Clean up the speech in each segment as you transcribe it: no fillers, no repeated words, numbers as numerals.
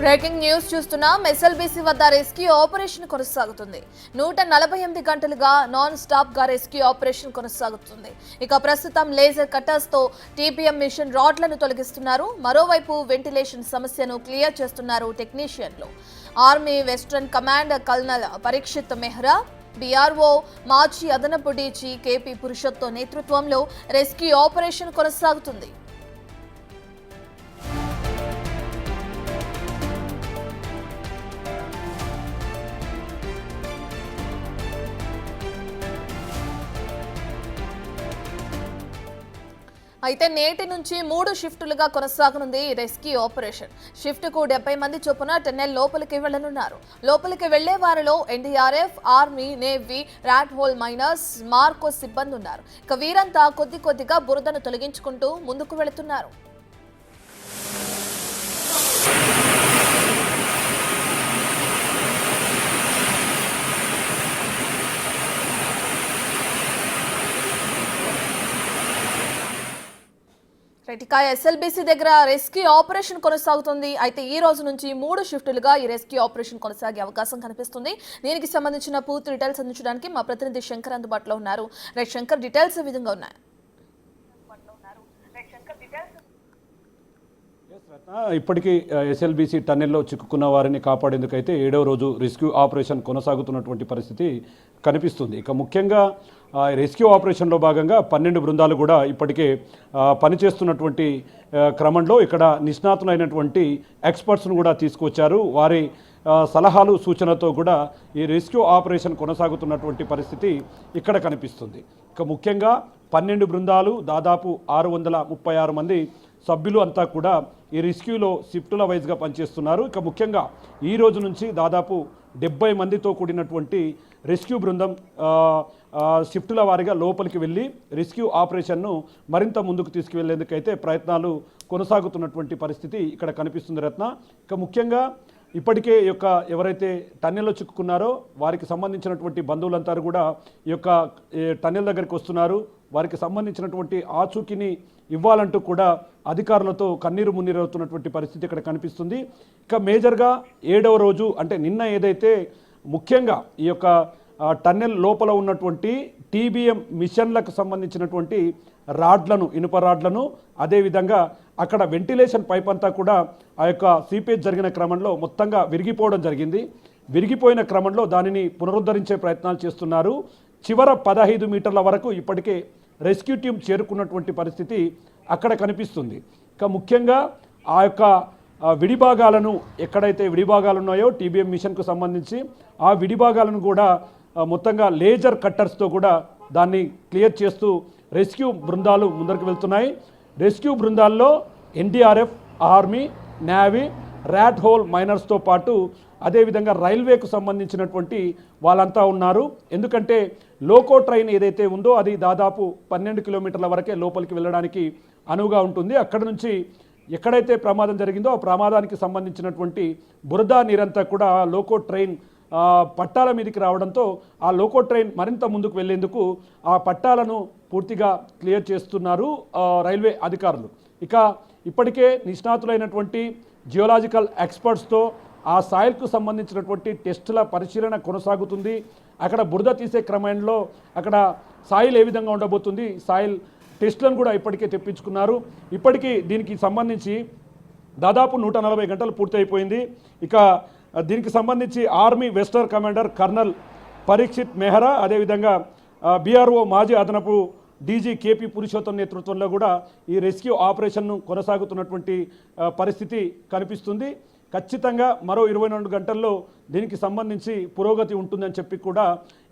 Breaking news చూస్తున్నాం. SLBC వద్ద rescue operation కొనసాగుతుంది. 148 గంటలుగా నాన్ స్టాప్ గా రెస్క్యూ ఆపరేషన్ కొనసాగుతుంది. ఇక ప్రస్తుతం లేజర్ కట్టర్స్ తో టీపీఎం మిషన్ రాడ్లను తొలగిస్తున్నారు. మరోవైపు వెంటిలేషన్ సమస్యను క్లియర్ చేస్తున్నారు టెక్నీషియన్లు. Army western command colonel Parikshit Mehra, BRO మాజీ అదనపు డీజీ కేపీ పురుషోత్తం నేతృత్వంలో రెస్క్యూ ఆపరేషన్ కొనసాగుతుంది. అయితే నేటి నుంచి 3 షిఫ్టులుగా కొనసాగనుంది ఈ రెస్క్యూ ఆపరేషన్. షిఫ్ట్కు 70 మంది చొప్పున టన్నెల్ లోపలికి వెళ్లనున్నారు. లోపలికి వెళ్లే వారిలో NDRF, army, navy, rat hole miners, మార్కో సిబ్బంది ఉన్నారు. ఇక వీరంతా కొద్దిగా బురదను తొలగించుకుంటూ ముందుకు వెళుతున్నారు. ఇక ఎస్ఎల్బీసీ దగ్గర రెస్క్యూ ఆపరేషన్ కొనసాగుతుంది. అయితే ఈ రోజు నుంచి 3 షిఫ్టులుగా ఈ రెస్క్యూ ఆపరేషన్ కొనసాగే అవకాశం కనిపిస్తుంది. దీనికి సంబంధించిన పూర్తి డీటెయిల్స్ అందించడానికి మా ప్రతినిధి శంకర్ అందుబాటులో ఉన్నారు. రైట్ శంకర్, డీటెయిల్స్ ఏ విధంగా ఉన్నాయి? ఇప్పటికీ ఎస్ఎల్బీసీ టన్నెల్లో చిక్కుకున్న వారిని కాపాడేందుకైతే 7వ రోజు రెస్క్యూ ఆపరేషన్ కొనసాగుతున్నటువంటి పరిస్థితి కనిపిస్తుంది. ఇక ముఖ్యంగా రెస్క్యూ ఆపరేషన్లో భాగంగా 12 బృందాలు కూడా ఇప్పటికే పనిచేస్తున్నటువంటి క్రమంలో ఇక్కడ నిష్ణాతులైనటువంటి ఎక్స్పర్ట్స్ను కూడా తీసుకొచ్చారు. వారి సలహాలు సూచనతో కూడా ఈ రెస్క్యూ ఆపరేషన్ కొనసాగుతున్నటువంటి పరిస్థితి ఇక్కడ కనిపిస్తుంది. ఇక ముఖ్యంగా 12 బృందాలు, దాదాపు 636 మంది సభ్యులు అంతా కూడా ఈ రెస్క్యూలో షిఫ్టుల వైజ్గా పనిచేస్తున్నారు. ఇక ముఖ్యంగా ఈ రోజు నుంచి దాదాపు 70 మందితో కూడినటువంటి రెస్క్యూ బృందం షిఫ్టుల వారీగా లోపలికి వెళ్ళి రెస్క్యూ ఆపరేషన్ను మరింత ముందుకు తీసుకువెళ్లేందుకైతే ప్రయత్నాలు కొనసాగుతున్నటువంటి పరిస్థితి ఇక్కడ కనిపిస్తుంది రత్న. ఇక ముఖ్యంగా ఇప్పటికే ఈ యొక్క ఎవరైతే టన్నెల్లో చిక్కుకున్నారో వారికి సంబంధించినటువంటి బంధువులంతా కూడా ఈ యొక్క టన్నెల్ దగ్గరికి వస్తున్నారు. వారికి సంబంధించినటువంటి ఆచూకీని ఇవ్వాలంటూ కూడా అధికారులతో కన్నీరు మున్నీరు అవుతున్నటువంటి పరిస్థితి ఇక్కడ కనిపిస్తుంది. ఇక మేజర్గా 7వ రోజు అంటే నిన్న ఏదైతే ముఖ్యంగా ఈ యొక్క టన్నెల్ లోపల ఉన్నటువంటి టీబీఎం మిషన్లకు సంబంధించినటువంటి రాడ్లను, ఇనుప రాడ్లను, అదేవిధంగా అక్కడ వెంటిలేషన్ పైప్ అంతా కూడా ఆ యొక్క సీపేజ్ జరిగిన క్రమంలో మొత్తంగా విరిగిపోవడం జరిగింది. విరిగిపోయిన క్రమంలో దానిని పునరుద్ధరించే ప్రయత్నాలు చేస్తున్నారు. చివర 15 మీటర్ల వరకు ఇప్పటికే రెస్క్యూ టీం చేరుకున్నటువంటి పరిస్థితి అక్కడ కనిపిస్తుంది. ఇక ముఖ్యంగా ఆ యొక్క విడిభాగాలను, ఎక్కడైతే విడిభాగాలు ఉన్నాయో టీబీఎం మిషన్కు సంబంధించి ఆ విడిభాగాలను కూడా మొత్తంగా లేజర్ కట్టర్స్తో కూడా దాన్ని క్లియర్ చేస్తూ రెస్క్యూ బృందాలు ముందరికి వెళ్తున్నాయి. రెస్క్యూ బృందాల్లో NDRF, army, navy, rat hole మైనర్స్తో పాటు అదేవిధంగా రైల్వేకు సంబంధించినటువంటి వాళ్ళంతా ఉన్నారు. ఎందుకంటే లోకో ట్రైన్ ఏదైతే ఉందో అది దాదాపు 12 కిలోమీటర్ల వరకే లోపలికి వెళ్ళడానికి అనువుగా ఉంటుంది. అక్కడ నుంచి ఎక్కడైతే ప్రమాదం జరిగిందో ఆ ప్రమాదానికి సంబంధించినటువంటి బురద నీరంతా కూడా లోకో ట్రైన్ పట్టాల మీదకి రావడంతో ఆ లోకో ట్రైన్ మరింత ముందుకు వెళ్లేందుకు ఆ పట్టాలను పూర్తిగా క్లియర్ చేస్తున్నారు రైల్వే అధికారులు. ఇక ఇప్పటికే నిష్ణాతులైనటువంటి జియోలాజికల్ ఎక్స్పర్ట్స్తో ఆ సాయిల్కు సంబంధించినటువంటి టెస్టుల పరిశీలన కొనసాగుతుంది. అక్కడ బురద తీసే క్రమంలో అక్కడ సాయిల్ ఏ విధంగా ఉండబోతుంది, సాయిల్ టెస్టులను కూడా ఇప్పటికే తెప్పించుకున్నారు. ఇప్పటికీ దీనికి సంబంధించి దాదాపు 140 గంటలు పూర్తయిపోయింది. ఇక దీనికి సంబంధించి army western commander colonel Parikshit Mehra, అదేవిధంగా బీఆర్ఓ మాజీ అదనపు డీజీ కేపీ పురుషోత్తం నేతృత్వంలో కూడా ఈ రెస్క్యూ ఆపరేషన్ను కొనసాగుతున్నటువంటి పరిస్థితి కనిపిస్తుంది. ఖచ్చితంగా మరో 22 గంటల్లో దీనికి సంబంధించి పురోగతి ఉంటుందని చెప్పి కూడా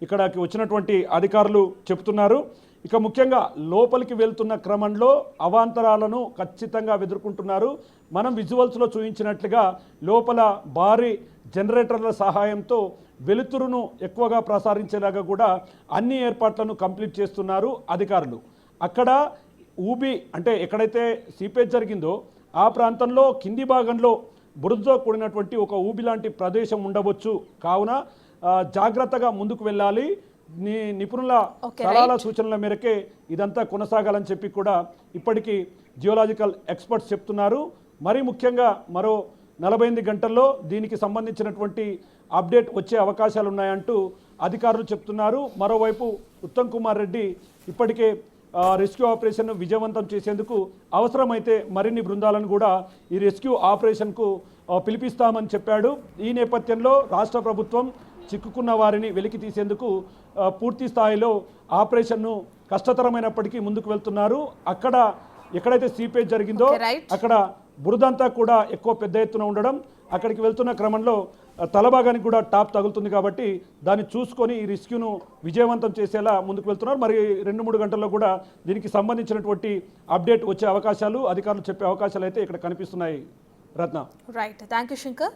ఇక్కడికి వచ్చినటువంటి అధికారులు చెబుతున్నారు. ఇక ముఖ్యంగా లోపలికి వెళ్తున్న క్రమంలో అవాంతరాలను ఖచ్చితంగా ఎదుర్కొంటున్నారు. మనం విజువల్స్లో చూపించినట్లుగా లోపల భారీ జనరేటర్ల సహాయంతో వెలుతురును ఎక్కువగా ప్రసారించేలాగా కూడా అన్ని ఏర్పాట్లను కంప్లీట్ చేస్తున్నారు అధికారులు. అక్కడ ఊబి అంటే ఎక్కడైతే సీపేజ్ జరిగిందో ఆ ప్రాంతంలో కింది భాగంలో బురదతో కూడినటువంటి ఒక ఊబి లాంటి ప్రదేశం ఉండవచ్చు. కావున జాగ్రత్తగా ముందుకు వెళ్ళాలి. నిపుణుల సలహాల సూచనల మేరకే ఇదంతా కొనసాగాలని చెప్పి కూడా ఇప్పటికీ జియోలాజికల్ ఎక్స్పర్ట్స్ చెప్తున్నారు. మరి ముఖ్యంగా మరో 48 గంటల్లో దీనికి సంబంధించినటువంటి అప్డేట్ వచ్చే అవకాశాలు ఉన్నాయంటూ అధికారులు చెప్తున్నారు. మరోవైపు ఉత్తమ్ కుమార్ రెడ్డి ఇప్పటికే రెస్క్యూ ఆపరేషన్ను విజయవంతం చేసేందుకు అవసరమైతే మరిన్ని బృందాలను కూడా ఈ రెస్క్యూ ఆపరేషన్కు పిలిపిస్తామని చెప్పాడు. ఈ నేపథ్యంలో రాష్ట్ర ప్రభుత్వం చిక్కుకున్న వారిని వెలికి తీసేందుకు పూర్తి స్థాయిలో ఆపరేషన్ను కష్టతరమైనప్పటికీ ముందుకు వెళ్తున్నారు. అక్కడ ఎక్కడైతే సీపేజ్ జరిగిందో అక్కడ బురదంతా కూడా ఎక్కువ పెద్ద ఎత్తున ఉండడం, అక్కడికి వెళ్తున్న క్రమంలో తలభాగానికి కూడా టాప్ తగులుతుంది కాబట్టి దాన్ని చూసుకొని ఈ రెస్క్యూను విజయవంతం చేసేలా ముందుకు వెళ్తున్నారు. మరి 2-3 గంటల్లో కూడా దీనికి సంబంధించినటువంటి అప్డేట్ వచ్చే అవకాశాలు, అధికారులు చెప్పే అవకాశాలు అయితే ఇక్కడ కనిపిస్తున్నాయి. Ratna. Right, thank you Shankar.